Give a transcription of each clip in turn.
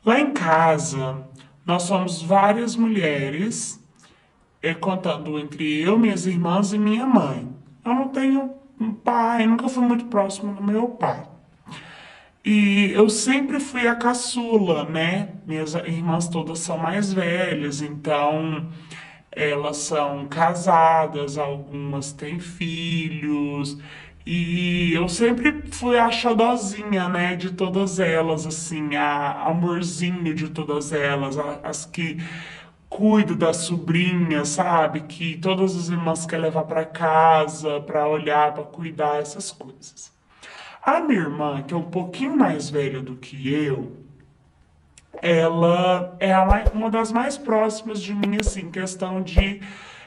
Lá em casa, nós somos várias mulheres, contando entre eu, minhas irmãs e minha mãe. Eu não tenho um pai, nunca fui muito próximo do meu pai. E eu sempre fui a caçula, né? Minhas irmãs todas são mais velhas, então elas são casadas, algumas têm filhos. E eu sempre fui a xodozinha, né, de todas elas, assim, a amorzinho de todas elas, as que cuido da sobrinha, sabe? Que todas as irmãs querem levar para casa, para olhar, para cuidar, essas coisas. A minha irmã, que é um pouquinho mais velha do que eu, ela é uma das mais próximas de mim, assim, questão de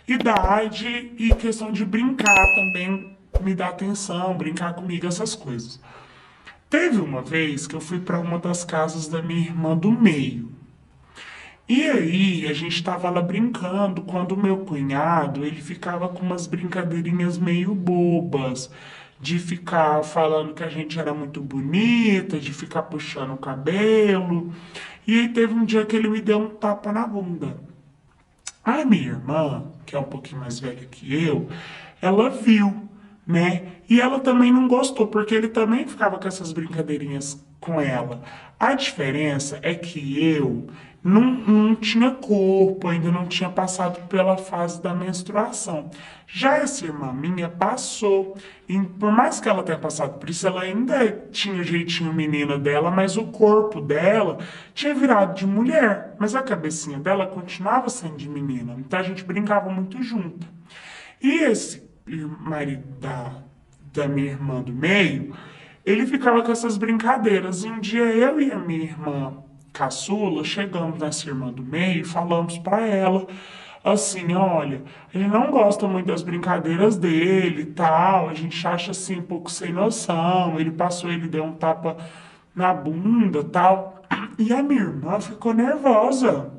idade e questão de brincar também, me dar atenção, brincar comigo, essas coisas. Teve uma vez que eu fui para uma das casas da minha irmã do meio. E aí, a gente estava lá brincando, quando o meu cunhado, ele ficava com umas brincadeirinhas meio bobas, de ficar falando que a gente era muito bonita, de ficar puxando o cabelo. E aí teve um dia que ele me deu um tapa na bunda. A minha irmã, que é um pouquinho mais velha que eu, ela viu, né? E ela também não gostou, porque ele também ficava com essas brincadeirinhas com ela. A diferença é que eu não tinha corpo, ainda não tinha passado pela fase da menstruação. Já essa irmã minha passou. E por mais que ela tenha passado por isso, ela ainda tinha o jeitinho menina dela, mas o corpo dela tinha virado de mulher. Mas a cabecinha dela continuava sendo de menina. Então a gente brincava muito junto. E esse marido da minha irmã do meio, ele ficava com essas brincadeiras. E um dia eu e a minha irmã caçula chegamos nessa irmã do meio e falamos para ela assim, olha, a gente não gosta muito das brincadeiras dele e tal, a gente acha assim um pouco sem noção, ele passou, ele deu um tapa na bunda e tal. E a minha irmã ficou nervosa.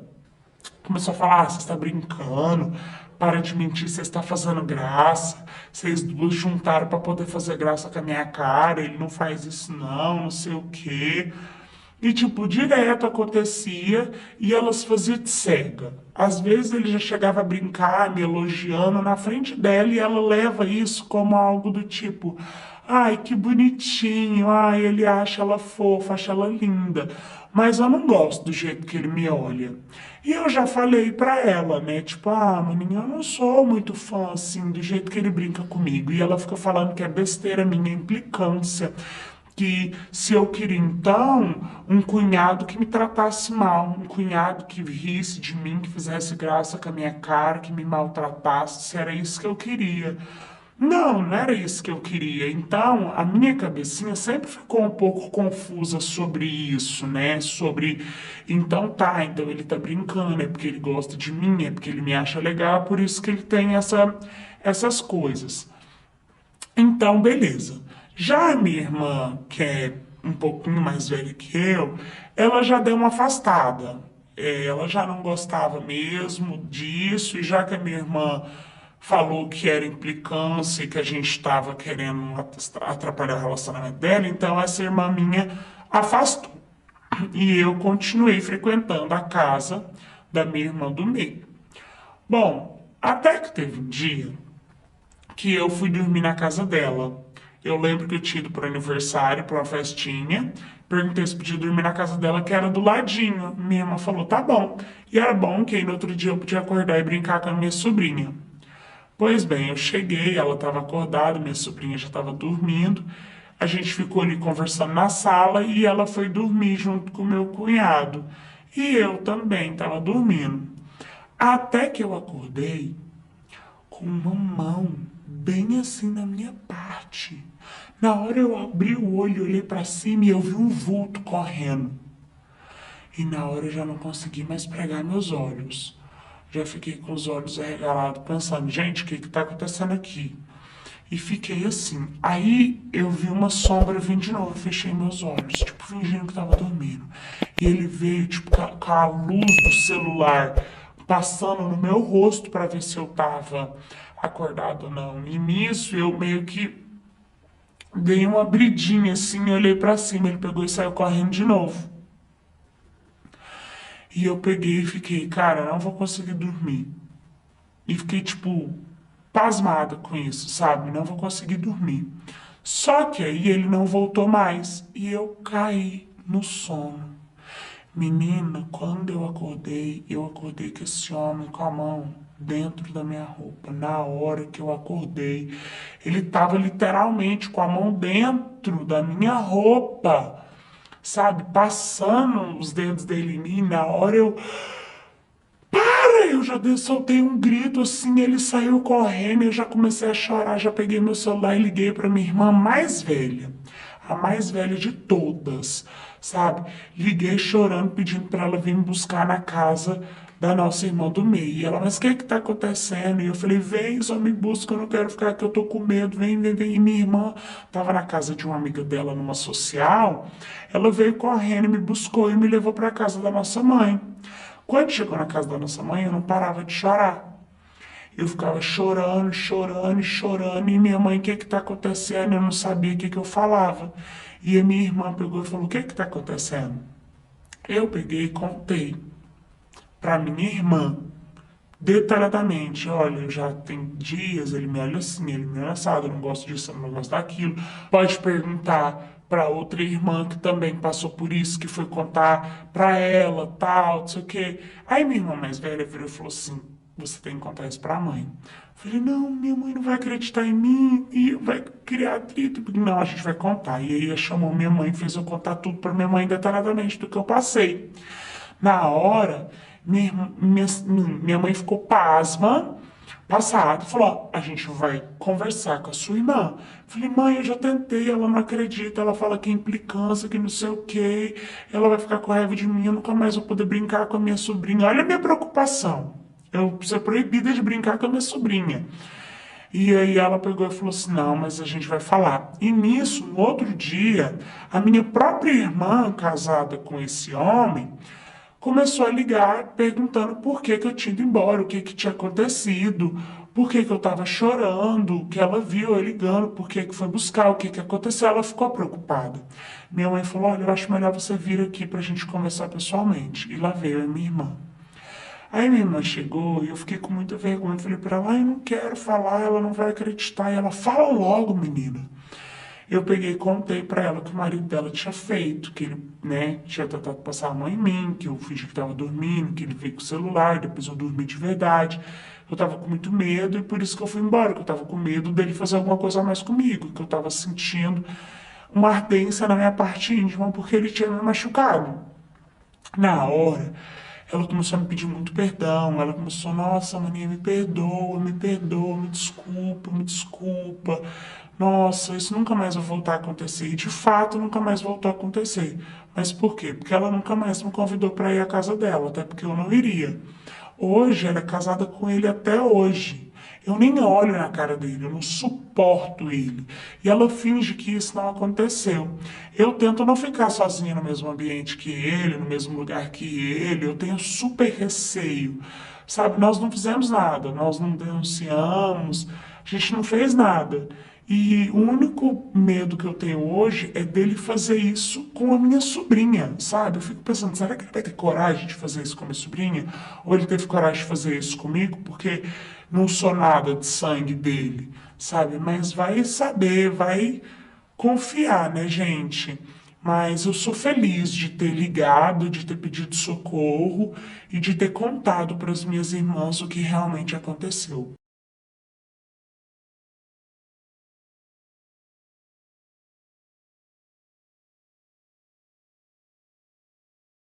Começou a falar, você está brincando, para de mentir, você está fazendo graça. Vocês duas juntaram para poder fazer graça com a minha cara, ele não faz isso não sei o quê. E, tipo, direto acontecia e elas faziam de cega. Às vezes ele já chegava a brincar, me elogiando na frente dela e ela leva isso como algo do tipo: ai, que bonitinho, ai, ele acha ela fofa, acha ela linda. Mas eu não gosto do jeito que ele me olha. E eu já falei pra ela, né? Tipo, ah, maninha, eu não sou muito fã, assim, do jeito que ele brinca comigo. E ela fica falando que é besteira minha, implicância, que se eu queria então um cunhado que me tratasse mal, um cunhado que risse de mim, que fizesse graça com a minha cara, que me maltratasse, se era isso que eu queria. Não, não era isso que eu queria. Então, a minha cabecinha sempre ficou um pouco confusa sobre isso, né? Sobre, então tá, então ele tá brincando, é porque ele gosta de mim, é porque ele me acha legal, por isso que ele tem essas coisas. Então, beleza. Já a minha irmã, que é um pouquinho mais velha que eu, ela já deu uma afastada. Ela já não gostava mesmo disso, e já que a minha irmã falou que era implicância e que a gente estava querendo atrapalhar o relacionamento dela, então essa irmã minha afastou. E eu continuei frequentando a casa da minha irmã do meio. Bom, até que teve um dia que eu fui dormir na casa dela. Eu lembro que eu tinha ido para aniversário, para uma festinha. Perguntei se podia dormir na casa dela, que era do ladinho. Minha irmã falou, tá bom. E era bom que aí no outro dia eu podia acordar e brincar com a minha sobrinha. Pois bem, eu cheguei, ela estava acordada, minha sobrinha já estava dormindo. A gente ficou ali conversando na sala e ela foi dormir junto com o meu cunhado. E eu também estava dormindo. Até que eu acordei com uma mão bem assim na minha parte. Na hora eu abri o olho, olhei para cima e eu vi um vulto correndo. E na hora eu já não consegui mais pregar meus olhos. Já fiquei com os olhos arregalados, pensando, gente, o que está acontecendo aqui? E fiquei assim. Aí eu vi uma sombra vir de novo, fechei meus olhos, tipo, fingindo que estava dormindo. E ele veio, tipo, com a luz do celular passando no meu rosto para ver se eu tava acordado ou não. E nisso eu meio que dei uma abridinha assim, olhei para cima, ele pegou e saiu correndo de novo. E eu peguei e fiquei, cara, não vou conseguir dormir. E fiquei, tipo, pasmada com isso, sabe? Não vou conseguir dormir. Só que aí ele não voltou mais. E eu caí no sono. Menina, quando eu acordei com esse homem com a mão dentro da minha roupa. Na hora que eu acordei, ele tava literalmente com a mão dentro da minha roupa, sabe? Passando os dedos dele em mim. Na hora eu já soltei um grito assim, ele saiu correndo, eu já comecei a chorar, já peguei meu celular e liguei para minha irmã mais velha, a mais velha de todas, sabe? Liguei chorando, pedindo para ela vir me buscar na casa da nossa irmã do meio. E ela, mas o que tá acontecendo? E eu falei, vem, só me busca, eu não quero ficar aqui, eu tô com medo, vem, vem, vem. E minha irmã tava na casa de uma amiga dela, numa social, ela veio correndo, me buscou e me levou para casa da nossa mãe. Quando chegou na casa da nossa mãe, eu não parava de chorar. Eu ficava chorando, chorando, chorando. E minha mãe, o que tá acontecendo? Eu não sabia o que eu falava. E a minha irmã pegou e falou, o que tá acontecendo? Eu peguei e contei para minha irmã, detalhadamente. Olha, já tem dias, ele me olha assim, ele me olha assado, eu não gosto disso, eu não gosto daquilo. Pode perguntar para outra irmã que também passou por isso, que foi contar para ela, tal, não sei o quê. Aí minha irmã mais velha virou e falou assim, você tem que contar isso para a mãe. Eu falei, não, minha mãe não vai acreditar em mim e vai criar atrito. Não, a gente vai contar. E aí ela chamou minha mãe, fez eu contar tudo para minha mãe detalhadamente do que eu passei. Na hora, minha mãe ficou pasma, passada, falou, ó, a gente vai conversar com a sua irmã. Falei, mãe, eu já tentei, ela não acredita, ela fala que é implicância, que não sei o quê, ela vai ficar com raiva de mim, eu nunca mais vou poder brincar com a minha sobrinha. Olha a minha preocupação, eu vou ser proibida de brincar com a minha sobrinha. E aí ela pegou e falou assim, não, mas a gente vai falar. E nisso, no outro dia, a minha própria irmã, casada com esse homem, começou a ligar perguntando por que eu tinha ido embora, o que tinha acontecido, por que eu estava chorando, que ela viu eu ligando, por que foi buscar, o que aconteceu. Ela ficou preocupada. Minha mãe falou, olha, eu acho melhor você vir aqui para a gente conversar pessoalmente. E lá veio a minha irmã. Aí minha irmã chegou e eu fiquei com muita vergonha. Falei para ela, eu não quero falar, ela não vai acreditar. E ela, fala logo, menina. Eu peguei e contei pra ela que o marido dela tinha feito, que ele, né, tinha tentado passar a mão em mim, que eu fingi que tava dormindo, que ele veio com o celular, depois eu dormi de verdade. Eu tava com muito medo e por isso que eu fui embora, que eu tava com medo dele fazer alguma coisa a mais comigo, que eu tava sentindo uma ardência na minha parte íntima porque ele tinha me machucado. Na hora, ela começou a me pedir muito perdão. Ela começou, nossa, maninha, me perdoa, me desculpa, me desculpa. Nossa, isso nunca mais vai voltar a acontecer. E de fato, nunca mais voltou a acontecer. Mas por quê? Porque ela nunca mais me convidou para ir à casa dela, até porque eu não iria. Hoje, ela é casada com ele até hoje. Eu nem olho na cara dele, eu não suporto ele. E ela finge que isso não aconteceu. Eu tento não ficar sozinha no mesmo ambiente que ele, no mesmo lugar que ele. Eu tenho super receio. Sabe, nós não fizemos nada, nós não denunciamos, a gente não fez nada. E o único medo que eu tenho hoje é dele fazer isso com a minha sobrinha, sabe? Eu fico pensando, será que ele vai ter coragem de fazer isso com a minha sobrinha? Ou ele teve coragem de fazer isso comigo? Porque não sou nada de sangue dele, sabe? Mas vai saber, vai confiar, né, gente? Mas eu sou feliz de ter ligado, de ter pedido socorro e de ter contado para as minhas irmãs o que realmente aconteceu.